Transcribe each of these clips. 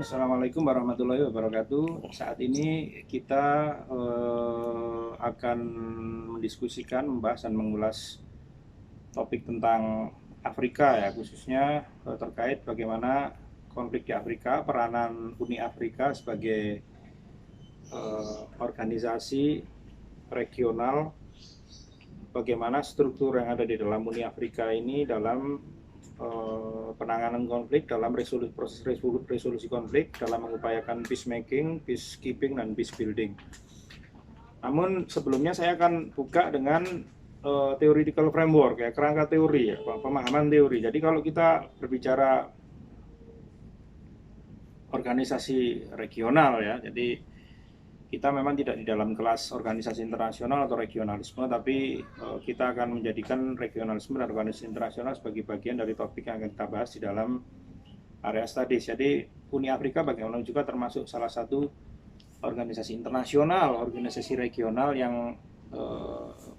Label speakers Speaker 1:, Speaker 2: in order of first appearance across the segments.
Speaker 1: Assalamualaikum warahmatullahi wabarakatuh. Saat ini kita akan mendiskusikan, membahas dan mengulas topik tentang Afrika ya, khususnya terkait bagaimana konflik di Afrika, peranan Uni Afrika sebagai organisasi regional, bagaimana struktur yang ada di dalam Uni Afrika ini dalam penanganan konflik, dalam proses resolusi konflik, dalam mengupayakan peacemaking, peacekeeping, dan peace building. Namun sebelumnya saya akan buka dengan theoretical framework ya, kerangka teori ya, pemahaman teori. Jadi kalau kita berbicara organisasi regional ya, jadi kita memang tidak di dalam kelas organisasi internasional atau regionalisme, tapi kita akan menjadikan regionalisme dan organisasi internasional sebagai bagian dari topik yang akan kita bahas di dalam area studies. Jadi Uni Afrika bagaimana juga termasuk salah satu organisasi internasional, organisasi regional yang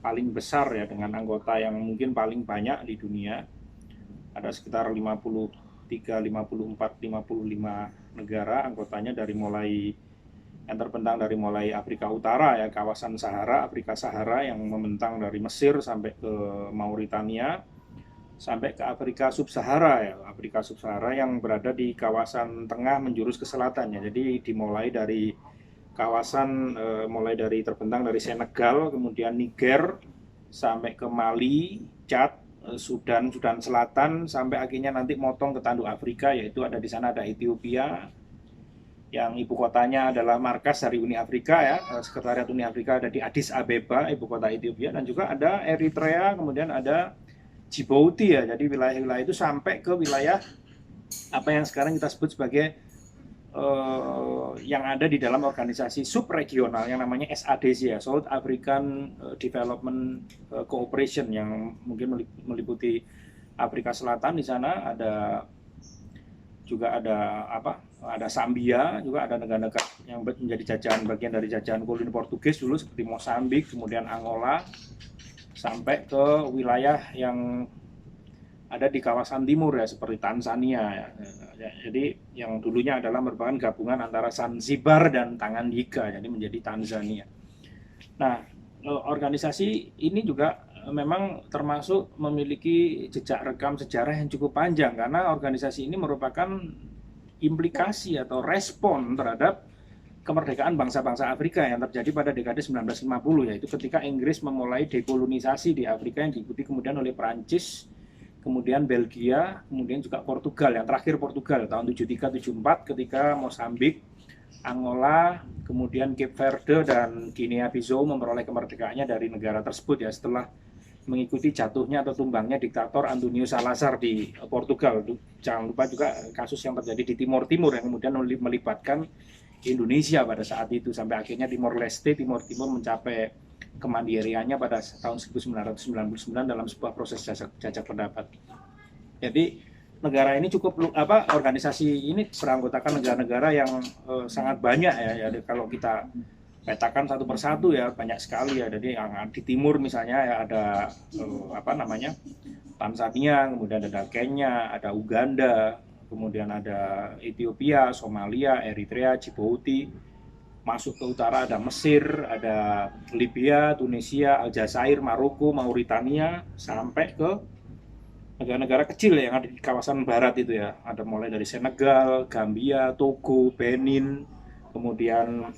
Speaker 1: paling besar ya, dengan anggota yang mungkin paling banyak di dunia. Ada sekitar 53, 54, 55 negara anggotanya, dari mulai yang terbentang dari mulai Afrika Utara ya, kawasan Sahara, Afrika Sahara yang membentang dari Mesir sampai ke Mauritania, sampai ke Afrika Sub-Sahara ya, Afrika Sub-Sahara yang berada di kawasan tengah menjurus ke selatan ya. Jadi dimulai dari kawasan mulai dari terbentang dari Senegal, kemudian Niger, sampai ke Mali, Chad, Sudan Selatan, sampai akhirnya nanti motong ke tanduk Afrika, yaitu ada di sana ada Ethiopia, yang ibu kotanya adalah markas dari Uni Afrika ya, sekretariat Uni Afrika ada di Addis Abeba, ibu kota Ethiopia, dan juga ada Eritrea, kemudian ada Djibouti ya. Jadi wilayah-wilayah itu sampai ke wilayah apa yang sekarang kita sebut sebagai yang ada di dalam organisasi subregional yang namanya SADC ya, South African Development Cooperation, yang mungkin meliputi Afrika Selatan. Di sana juga ada Zambia, juga ada negara-negara yang menjadi bagian dari jajahan koloni Portugis dulu seperti Mosambik, kemudian Angola, sampai ke wilayah yang ada di kawasan timur ya, seperti Tanzania ya. Jadi yang dulunya adalah merupakan gabungan antara Zanzibar dan Tanganyika, jadi menjadi Tanzania. Nah, organisasi ini juga memang termasuk memiliki jejak rekam sejarah yang cukup panjang, karena organisasi ini merupakan implikasi atau respon terhadap kemerdekaan bangsa-bangsa Afrika yang terjadi pada dekade 1950, yaitu ketika Inggris memulai dekolonisasi di Afrika yang diikuti kemudian oleh Prancis, kemudian Belgia, kemudian juga Portugal, yang terakhir Portugal tahun 73-74 ketika Mosambik, Angola, kemudian Cape Verde dan Guinea-Bissau memperoleh kemerdekaannya dari negara tersebut ya, setelah mengikuti jatuhnya atau tumbangnya diktator Antonio Salazar di Portugal. Jangan lupa juga kasus yang terjadi di Timor Timur yang kemudian melibatkan Indonesia pada saat itu, sampai akhirnya Timor Leste, Timur Timur mencapai kemandiriannya pada tahun 1999 dalam sebuah proses jajak pendapat. Jadi negara ini organisasi ini beranggotakan negara-negara yang sangat banyak ya. Jadi kalau kita petakan satu persatu ya, banyak sekali ya. Jadi yang di timur misalnya ya ada Tanzania, kemudian ada Kenya, ada Uganda, kemudian ada Ethiopia, Somalia, Eritrea, Djibouti. Masuk ke utara ada Mesir, ada Libya, Tunisia, Aljazair, Maroko, Mauritania, sampai ke negara-negara kecil yang ada di kawasan barat itu ya. Ada mulai dari Senegal, Gambia, Togo, Benin, kemudian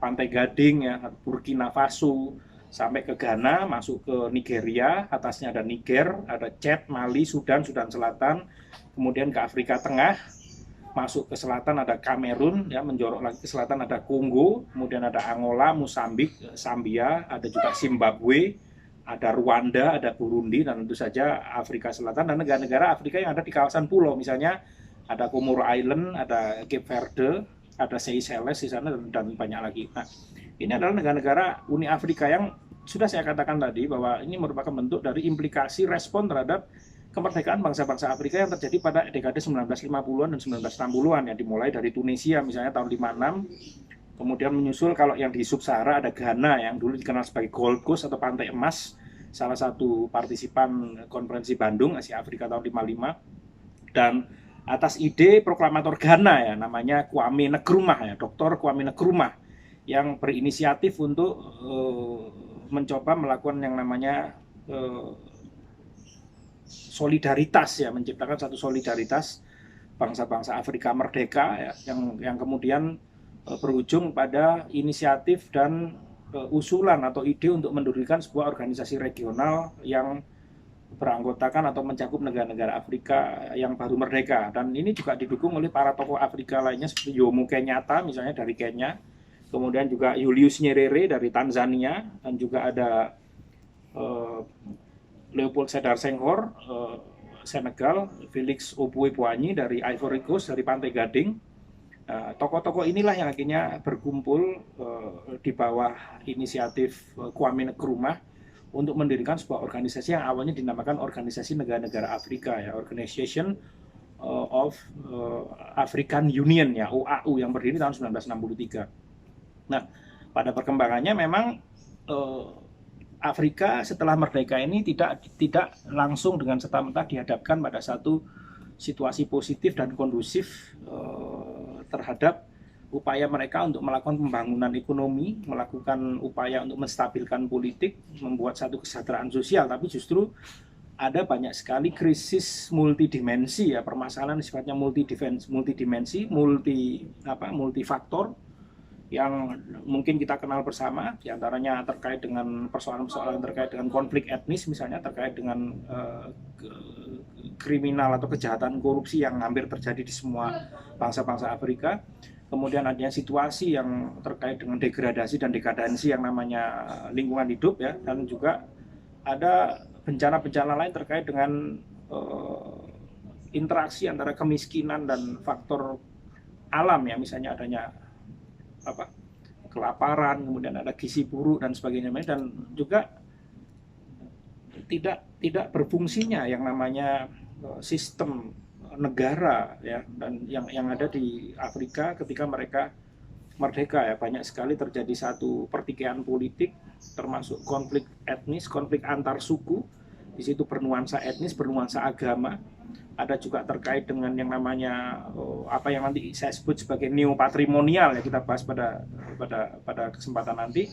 Speaker 1: Pantai Gading ya, Burkina Faso, sampai ke Ghana, masuk ke Nigeria, atasnya ada Niger, ada Chad, Mali, Sudan Selatan, kemudian ke Afrika Tengah, masuk ke selatan ada Kamerun ya, menjorok lagi ke selatan ada Kongo, kemudian ada Angola, Mosambik, Zambia, ada juga Zimbabwe, ada Rwanda, ada Burundi, dan tentu saja Afrika Selatan dan negara-negara Afrika yang ada di kawasan pulau, misalnya ada Comoro Island, ada Cape Verde, ada Seychelles di sana, dan banyak lagi. Nah, ini adalah negara-negara Uni Afrika yang sudah saya katakan tadi bahwa ini merupakan bentuk dari implikasi respon terhadap kemerdekaan bangsa-bangsa Afrika yang terjadi pada dekade 1950-an dan 1960-an, yang dimulai dari Tunisia misalnya tahun 56, kemudian menyusul kalau yang di Sub-Sahara ada Ghana yang dulu dikenal sebagai Gold Coast atau Pantai Emas, salah satu partisipan konferensi Bandung Asia Afrika tahun 55, dan atas ide proklamator Ghana ya, namanya Kwame Nkrumah ya, Dr. Kwame Nkrumah, yang berinisiatif untuk mencoba melakukan yang namanya solidaritas ya, menciptakan satu solidaritas bangsa-bangsa Afrika merdeka ya, yang kemudian berujung pada inisiatif dan usulan atau ide untuk mendirikan sebuah organisasi regional yang beranggotakan atau mencakup negara-negara Afrika yang baru merdeka. Dan ini juga didukung oleh para tokoh Afrika lainnya seperti Jomo Kenyatta misalnya dari Kenya, kemudian juga Julius Nyerere dari Tanzania, dan juga ada Leopold Sedar Senghor Senegal, Felix Oboe-Boigny dari Ivory Coast, dari Pantai Gading. Tokoh-tokoh inilah yang akhirnya berkumpul di bawah inisiatif Kwame Nkrumah untuk mendirikan sebuah organisasi yang awalnya dinamakan Organisasi Negara-Negara Afrika ya, Organization of African Union ya, OAU, yang berdiri tahun 1963. Nah, pada perkembangannya memang Afrika setelah merdeka ini tidak langsung dengan serta-merta dihadapkan pada satu situasi positif dan kondusif terhadap upaya mereka untuk melakukan pembangunan ekonomi, melakukan upaya untuk menstabilkan politik, membuat satu kesejahteraan sosial, tapi justru ada banyak sekali krisis multidimensi ya, permasalahan sifatnya multidimensi, multifaktor yang mungkin kita kenal bersama, diantaranya terkait dengan persoalan-persoalan terkait dengan konflik etnis, misalnya terkait dengan kriminal atau kejahatan korupsi yang hampir terjadi di semua bangsa-bangsa Afrika. Kemudian adanya situasi yang terkait dengan degradasi dan dekadensi yang namanya lingkungan hidup ya, dan juga ada bencana-bencana lain terkait dengan interaksi antara kemiskinan dan faktor alam ya, misalnya adanya kelaparan, kemudian ada gizi buruk dan sebagainya, dan juga tidak berfungsinya yang namanya sistem negara ya, dan yang ada di Afrika ketika mereka merdeka ya, banyak sekali terjadi satu pertikaian politik, termasuk konflik etnis, konflik antar suku. Di situ bernuansa etnis, bernuansa agama. Ada juga terkait dengan yang namanya apa yang nanti saya sebut sebagai neopatrimonial ya, kita bahas pada kesempatan nanti.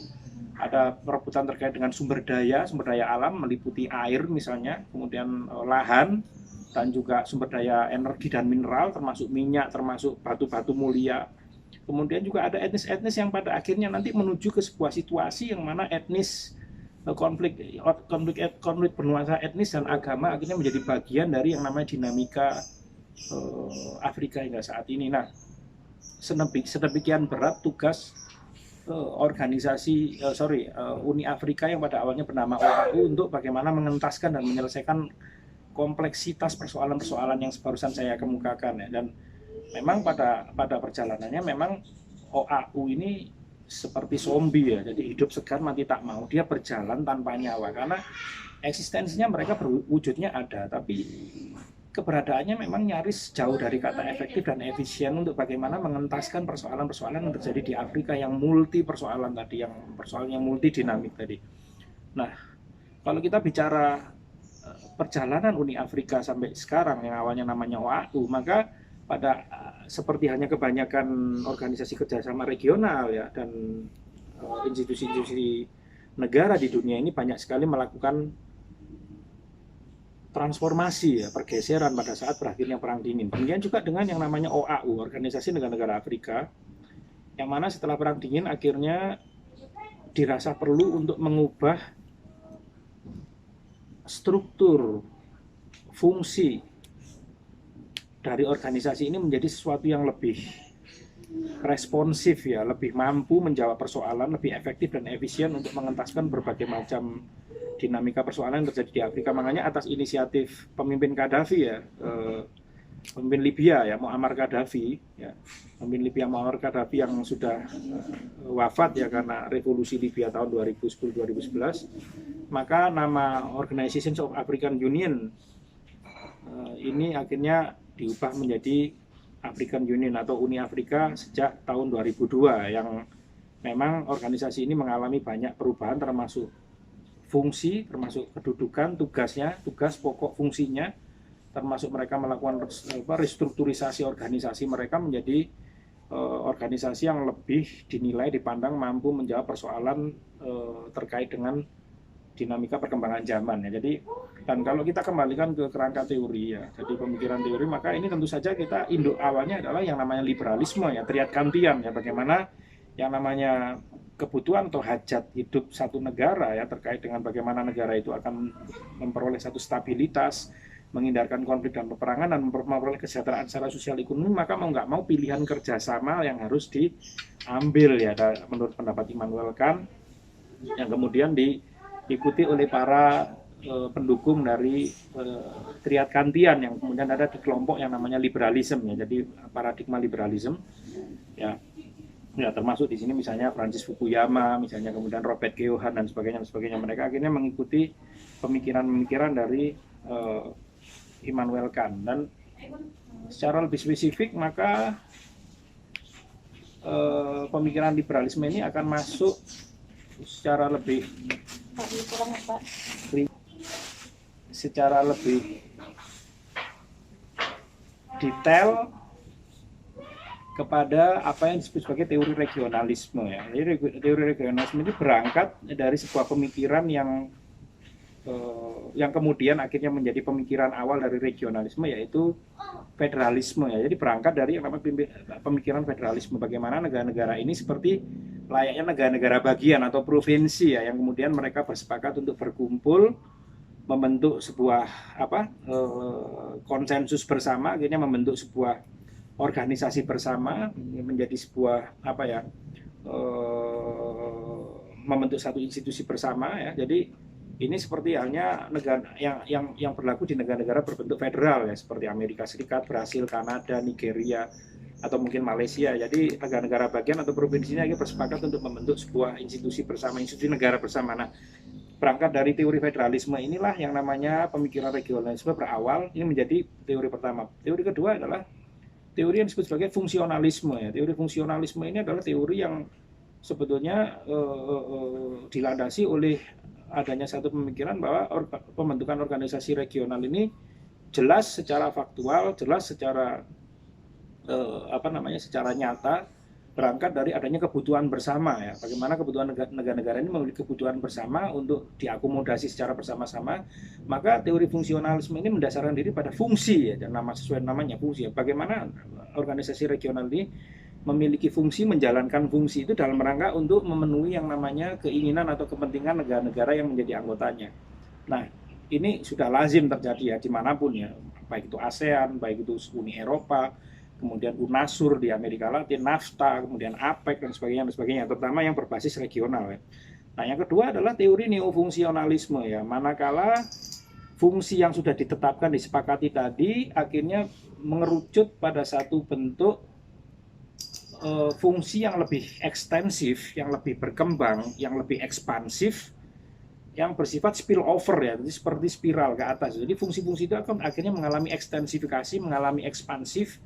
Speaker 1: Ada perebutan terkait dengan sumber daya alam, meliputi air misalnya, kemudian lahan, dan juga sumber daya energi dan mineral, termasuk minyak, termasuk batu-batu mulia. Kemudian juga ada etnis-etnis yang pada akhirnya nanti menuju ke sebuah situasi yang mana konflik bernuansa etnis dan agama akhirnya menjadi bagian dari yang namanya dinamika Afrika hingga saat ini. Nah, sedemikian berat tugas Uni Afrika yang pada awalnya bernama OAU untuk bagaimana mengentaskan dan menyelesaikan kompleksitas persoalan-persoalan yang barusan saya kemukakan ya. Dan memang pada perjalanannya memang OAU ini seperti zombie ya, jadi hidup segar mati tak mau, dia berjalan tanpa nyawa karena eksistensinya mereka wujudnya ada, tapi keberadaannya memang nyaris jauh dari kata efektif dan efisien untuk bagaimana mengentaskan persoalan-persoalan yang terjadi di Afrika yang multi persoalan tadi, yang persoalan yang multi dinamik tadi. Nah, kalau kita bicara perjalanan Uni Afrika sampai sekarang yang awalnya namanya OAU, maka seperti hanya kebanyakan organisasi kerjasama regional ya, dan institusi-institusi negara di dunia ini banyak sekali melakukan transformasi ya, pergeseran pada saat berakhirnya Perang Dingin. Kemudian juga dengan yang namanya OAU, Organisasi Negara-Negara Afrika, yang mana setelah Perang Dingin akhirnya dirasa perlu untuk mengubah struktur fungsi dari organisasi ini menjadi sesuatu yang lebih responsif ya, lebih mampu menjawab persoalan, lebih efektif dan efisien untuk mengentaskan berbagai macam dinamika persoalan yang terjadi di Afrika. Makanya atas inisiatif pemimpin Gaddafi ya, pemimpin Libya ya, Muammar Gaddafi ya, pemimpin Libya Muammar Gaddafi yang sudah wafat ya karena revolusi Libya tahun 2010-2011, maka nama Organization of African Union ini akhirnya diubah menjadi African Union atau Uni Afrika sejak tahun 2002, yang memang organisasi ini mengalami banyak perubahan termasuk fungsi, termasuk kedudukan, tugasnya, tugas pokok fungsinya, termasuk mereka melakukan restrukturisasi organisasi mereka menjadi organisasi yang lebih dinilai dipandang mampu menjawab persoalan terkait dengan dinamika perkembangan zaman ya. Jadi dan kalau kita kembalikan ke kerangka teori ya, jadi pemikiran teori, maka ini tentu saja kita induk awalnya adalah yang namanya liberalisme ya, triad kantian ya, bagaimana yang namanya kebutuhan atau hajat hidup satu negara ya terkait dengan bagaimana negara itu akan memperoleh satu stabilitas, menghindarkan konflik dan peperangan, dan memperoleh kesejahteraan secara sosial ekonomi, maka mau nggak mau pilihan kerjasama yang harus diambil ya menurut pendapat Immanuel Kant, yang kemudian diikuti oleh para pendukung dari triad kantian yang kemudian ada di kelompok yang namanya liberalisme ya, jadi paradigma liberalisme ya. Ya, termasuk di sini misalnya Francis Fukuyama, misalnya kemudian Robert Kiyosaki dan sebagainya. Mereka akhirnya mengikuti pemikiran-pemikiran dari Immanuel Kant. Dan secara lebih spesifik maka pemikiran liberalisme ini akan masuk secara lebih detail kepada apa yang disebut sebagai teori regionalisme ya. Jadi teori regionalisme ini berangkat dari sebuah pemikiran yang kemudian akhirnya menjadi pemikiran awal dari regionalisme, yaitu federalisme ya. Jadi berangkat dari yang namanya pemikiran federalisme, bagaimana negara-negara ini seperti layaknya negara-negara bagian atau provinsi ya, yang kemudian mereka bersepakat untuk berkumpul membentuk sebuah konsensus bersama, akhirnya membentuk sebuah organisasi bersama, menjadi sebuah membentuk satu institusi bersama ya. Jadi ini seperti halnya negara yang berlaku di negara-negara berbentuk federal ya, seperti Amerika Serikat, Brasil, Kanada, Nigeria, atau mungkin Malaysia. Jadi negara-negara bagian atau provinsinya bersepakat untuk membentuk sebuah institusi bersama, institusi negara bersama. Nah, berangkat dari teori federalisme inilah yang namanya pemikiran regionalisme berawal. Ini menjadi teori pertama. Teori kedua adalah teori yang disebut sebagai fungsionalisme ya. Teori fungsionalisme ini adalah teori yang sebetulnya dilandasi oleh adanya satu pemikiran bahwa pembentukan organisasi regional ini jelas secara faktual, jelas secara secara nyata berangkat dari adanya kebutuhan bersama ya. Bagaimana kebutuhan negara-negara ini memiliki kebutuhan bersama untuk diakomodasi secara bersama-sama. Maka teori fungsionalisme ini mendasarkan diri pada fungsi ya, dan sesuai namanya fungsi ya. Bagaimana organisasi regional ini memiliki fungsi, menjalankan fungsi itu dalam rangka untuk memenuhi yang namanya keinginan atau kepentingan negara-negara yang menjadi anggotanya. Nah, ini sudah lazim terjadi ya dimanapun ya, baik itu ASEAN, baik itu Uni Eropa, kemudian UNASUR di Amerika Latin, NAFTA, kemudian APEC dan sebagainya, terutama yang berbasis regional ya. Nah, yang kedua adalah teori neofungsionalisme ya, manakala fungsi yang sudah ditetapkan, disepakati tadi akhirnya mengerucut pada satu bentuk fungsi yang lebih ekstensif, yang lebih berkembang, yang lebih ekspansif, yang bersifat spillover ya, jadi seperti spiral ke atas. Jadi fungsi-fungsi itu akan akhirnya mengalami ekstensifikasi, mengalami ekspansif,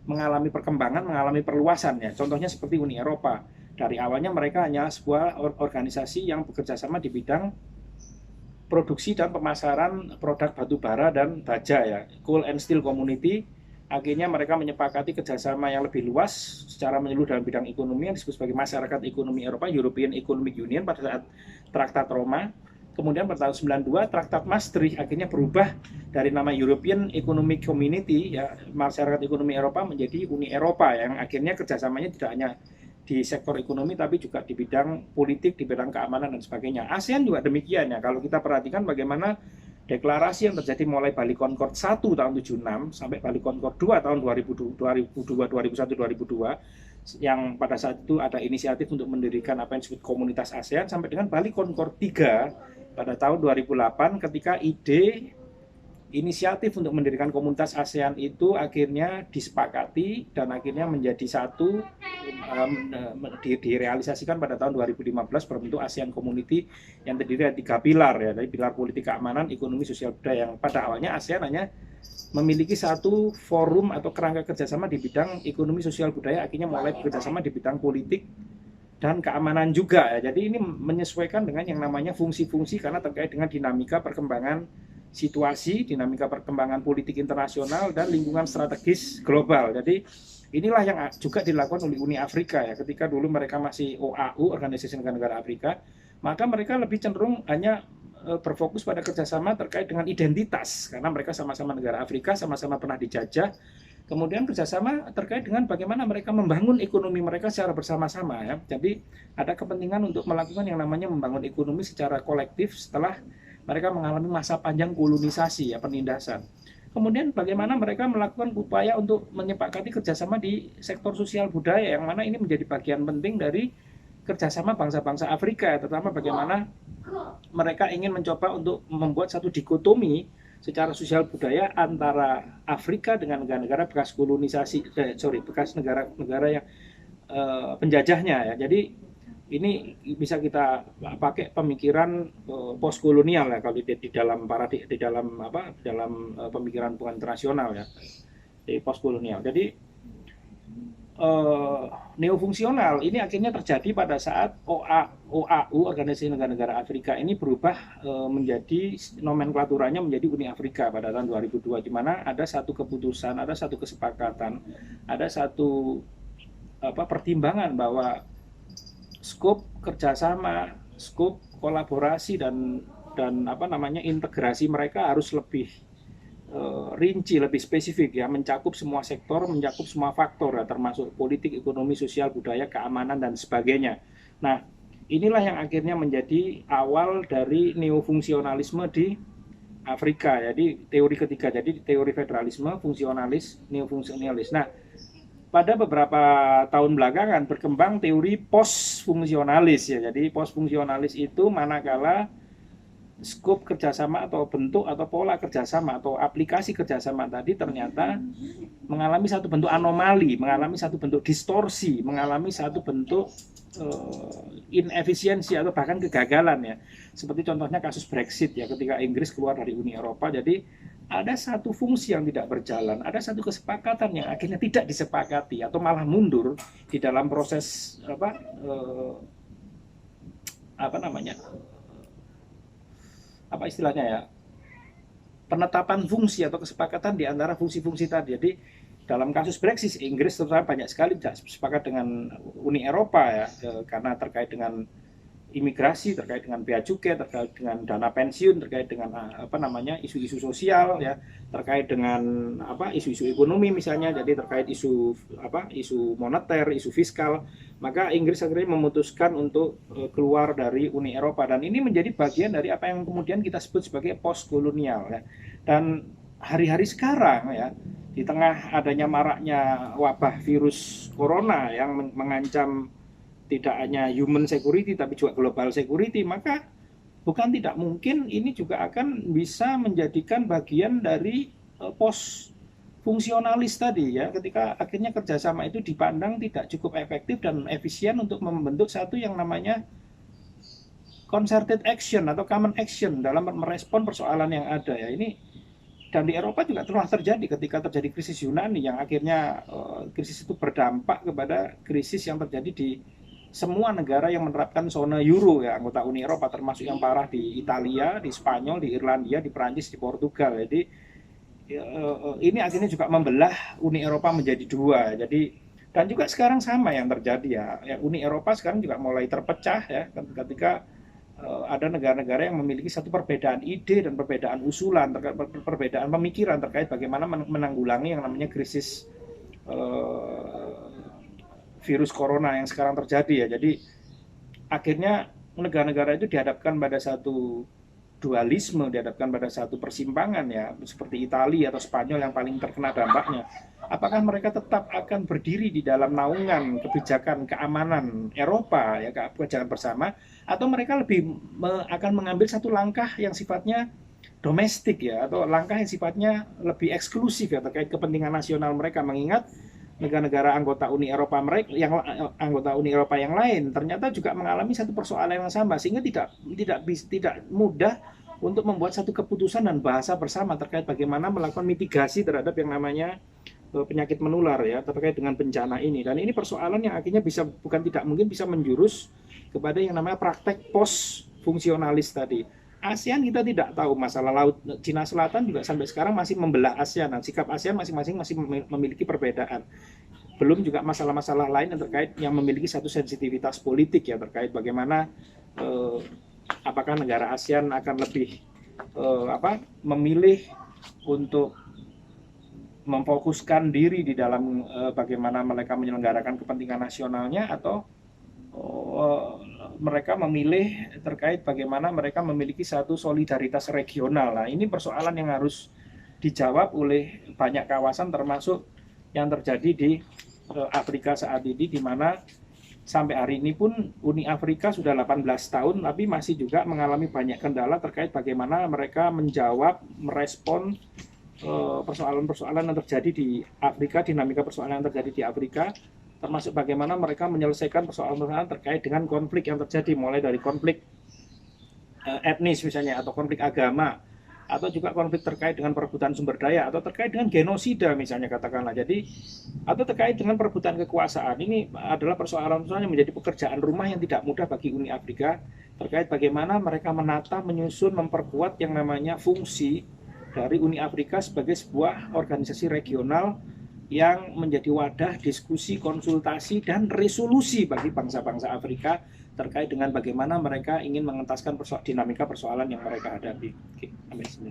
Speaker 1: mengalami perkembangan, mengalami perluasan ya. Contohnya seperti Uni Eropa. Dari awalnya mereka hanya sebuah organisasi yang bekerja sama di bidang produksi dan pemasaran produk batu bara dan baja ya, Coal and Steel Community. Akhirnya mereka menyepakati kerjasama yang lebih luas secara menyeluruh dalam bidang ekonomi yang disebut sebagai Masyarakat Ekonomi Eropa, European Economic Union pada saat Traktat Roma. Kemudian pada tahun 92 Traktat Maastricht akhirnya berubah dari nama European Economic Community ya, Masyarakat Ekonomi Eropa, menjadi Uni Eropa, yang akhirnya kerjasamanya tidak hanya di sektor ekonomi tapi juga di bidang politik, di bidang keamanan dan sebagainya. ASEAN juga demikian ya. Kalau kita perhatikan bagaimana deklarasi yang terjadi mulai Bali Concord 1 tahun 76 sampai Bali Concord 2 tahun 2001 2002 yang pada saat itu ada inisiatif untuk mendirikan apa yang disebut komunitas ASEAN, sampai dengan Bali Concord 3 pada tahun 2008 ketika ide inisiatif untuk mendirikan komunitas ASEAN itu akhirnya disepakati dan akhirnya menjadi satu, direalisasikan pada tahun 2015 berbentuk ASEAN Community yang terdiri dari 3 pilar ya, dari pilar politik, keamanan, ekonomi, sosial, budaya, yang pada awalnya ASEAN hanya memiliki satu forum atau kerangka kerjasama di bidang ekonomi, sosial, budaya, akhirnya mulai bekerjasama di bidang politik dan keamanan juga ya. Jadi ini menyesuaikan dengan yang namanya fungsi-fungsi karena terkait dengan dinamika perkembangan situasi, dinamika perkembangan politik internasional, dan lingkungan strategis global. Jadi inilah yang juga dilakukan oleh Uni Afrika ya. Ketika dulu mereka masih OAU, Organisasi Negara-Negara Afrika, maka mereka lebih cenderung hanya berfokus pada kerjasama terkait dengan identitas, karena mereka sama-sama negara Afrika, sama-sama pernah dijajah. Kemudian kerjasama terkait dengan bagaimana mereka membangun ekonomi mereka secara bersama-sama ya. Jadi ada kepentingan untuk melakukan yang namanya membangun ekonomi secara kolektif setelah mereka mengalami masa panjang kolonisasi ya, penindasan. Kemudian bagaimana mereka melakukan upaya untuk menyepakati kerjasama di sektor sosial budaya, yang mana ini menjadi bagian penting dari kerjasama bangsa-bangsa Afrika, terutama bagaimana mereka ingin mencoba untuk membuat satu dikotomi secara sosial budaya antara Afrika dengan negara-negara bekas kolonisasi, bekas negara-negara yang penjajahnya ya. Jadi ini bisa kita pakai pemikiran postkolonial ya, kalau di dalam pemikiran hubungan internasional ya, di postkolonial. Jadi neofungsional ini akhirnya terjadi pada saat OAU, Organisasi Negara-Negara Afrika ini berubah menjadi nomenklaturanya menjadi Uni Afrika pada tahun 2002, di mana ada satu keputusan, ada satu kesepakatan, ada satu pertimbangan bahwa skop kerjasama, skop kolaborasi dan integrasi mereka harus lebih rinci, lebih spesifik ya, mencakup semua sektor, mencakup semua faktor ya, termasuk politik, ekonomi, sosial, budaya, keamanan dan sebagainya. Nah, inilah yang akhirnya menjadi awal dari neofungsionalisme di Afrika. Jadi teori ketiga, jadi teori federalisme, fungsionalis, neofungsionalis. Nah, pada beberapa tahun belakangan berkembang teori postfungsionalis ya. Jadi postfungsionalis itu manakala skop kerjasama atau bentuk atau pola kerjasama atau aplikasi kerjasama tadi ternyata mengalami satu bentuk anomali, mengalami satu bentuk distorsi, mengalami satu bentuk inefisiensi atau bahkan kegagalan ya. Seperti contohnya kasus Brexit ya, ketika Inggris keluar dari Uni Eropa. Jadi ada satu fungsi yang tidak berjalan, ada satu kesepakatan yang akhirnya tidak disepakati atau malah mundur di dalam proses apa istilahnya ya, penetapan fungsi atau kesepakatan di antara fungsi-fungsi tadi. Jadi dalam kasus Brexit, Inggris terutama banyak sekali tidak sepakat dengan Uni Eropa ya, karena terkait dengan imigrasi, terkait dengan bea cukai, terkait dengan dana pensiun, terkait dengan isu-isu sosial ya, terkait dengan isu-isu ekonomi misalnya, jadi terkait isu moneter, isu fiskal. Maka Inggris akhirnya memutuskan untuk keluar dari Uni Eropa, dan ini menjadi bagian dari apa yang kemudian kita sebut sebagai postkolonial ya. Dan hari-hari sekarang ya, di tengah adanya maraknya wabah virus corona yang mengancam tidak hanya human security tapi juga global security, maka bukan tidak mungkin ini juga akan bisa menjadikan bagian dari post fungsionalis tadi ya, ketika akhirnya kerjasama itu dipandang tidak cukup efektif dan efisien untuk membentuk satu yang namanya concerted action atau common action dalam merespon persoalan yang ada ya. Ini dan di Eropa juga telah terjadi ketika terjadi krisis Yunani, yang akhirnya krisis itu berdampak kepada krisis yang terjadi di semua negara yang menerapkan zona euro ya, anggota Uni Eropa, termasuk yang parah di Italia, di Spanyol, di Irlandia, di Prancis, di Portugal. Jadi ini akhirnya juga membelah Uni Eropa menjadi dua. Jadi dan juga sekarang sama yang terjadi ya, Uni Eropa sekarang juga mulai terpecah ya, ketika ada negara-negara yang memiliki satu perbedaan ide dan perbedaan usulan, perbedaan pemikiran terkait bagaimana menanggulangi yang namanya krisis virus corona yang sekarang terjadi ya. Jadi akhirnya negara-negara itu dihadapkan pada satu dualisme, dihadapkan pada satu persimpangan ya, seperti Italia atau Spanyol yang paling terkena dampaknya. Apakah mereka tetap akan berdiri di dalam naungan kebijakan keamanan Eropa ya, kebijakan bersama, atau mereka lebih akan mengambil satu langkah yang sifatnya domestik ya, atau langkah yang sifatnya lebih eksklusif ya terkait kepentingan nasional mereka, mengingat negara-negara anggota Uni Eropa yang lain ternyata juga mengalami satu persoalan yang sama, sehingga tidak mudah untuk membuat satu keputusan dan bahasa bersama terkait bagaimana melakukan mitigasi terhadap yang namanya penyakit menular ya, terkait dengan bencana ini. Dan ini persoalan yang akhirnya bisa menjurus kepada yang namanya praktek post fungsionalis tadi. ASEAN kita tidak tahu, masalah laut Cina Selatan juga sampai sekarang masih membelah ASEAN. Nah, sikap ASEAN masing-masing masih memiliki perbedaan. Belum juga masalah-masalah lain yang terkait yang memiliki satu sensitivitas politik ya, terkait bagaimana apakah negara ASEAN akan lebih memilih untuk memfokuskan diri di dalam bagaimana mereka menyelenggarakan kepentingan nasionalnya, atau mereka memilih terkait bagaimana mereka memiliki satu solidaritas regional. Nah, ini persoalan yang harus dijawab oleh banyak kawasan, termasuk yang terjadi di Afrika saat ini, di mana sampai hari ini pun Uni Afrika sudah 18 tahun tapi masih juga mengalami banyak kendala terkait bagaimana mereka menjawab, merespon persoalan-persoalan yang terjadi di Afrika, dinamika persoalan yang terjadi di Afrika, termasuk bagaimana mereka menyelesaikan persoalan-persoalan terkait dengan konflik yang terjadi, mulai dari konflik etnis misalnya, atau konflik agama, atau juga konflik terkait dengan perebutan sumber daya, atau terkait dengan genosida misalnya katakanlah. Jadi, atau terkait dengan perebutan kekuasaan. Ini adalah persoalan-persoalan yang menjadi pekerjaan rumah yang tidak mudah bagi Uni Afrika, terkait bagaimana mereka menata, menyusun, memperkuat yang namanya fungsi dari Uni Afrika sebagai sebuah organisasi regional yang menjadi wadah diskusi, konsultasi, dan resolusi bagi bangsa-bangsa Afrika terkait dengan bagaimana mereka ingin mengentaskan dinamika persoalan yang mereka hadapi. Oke, sampai sini.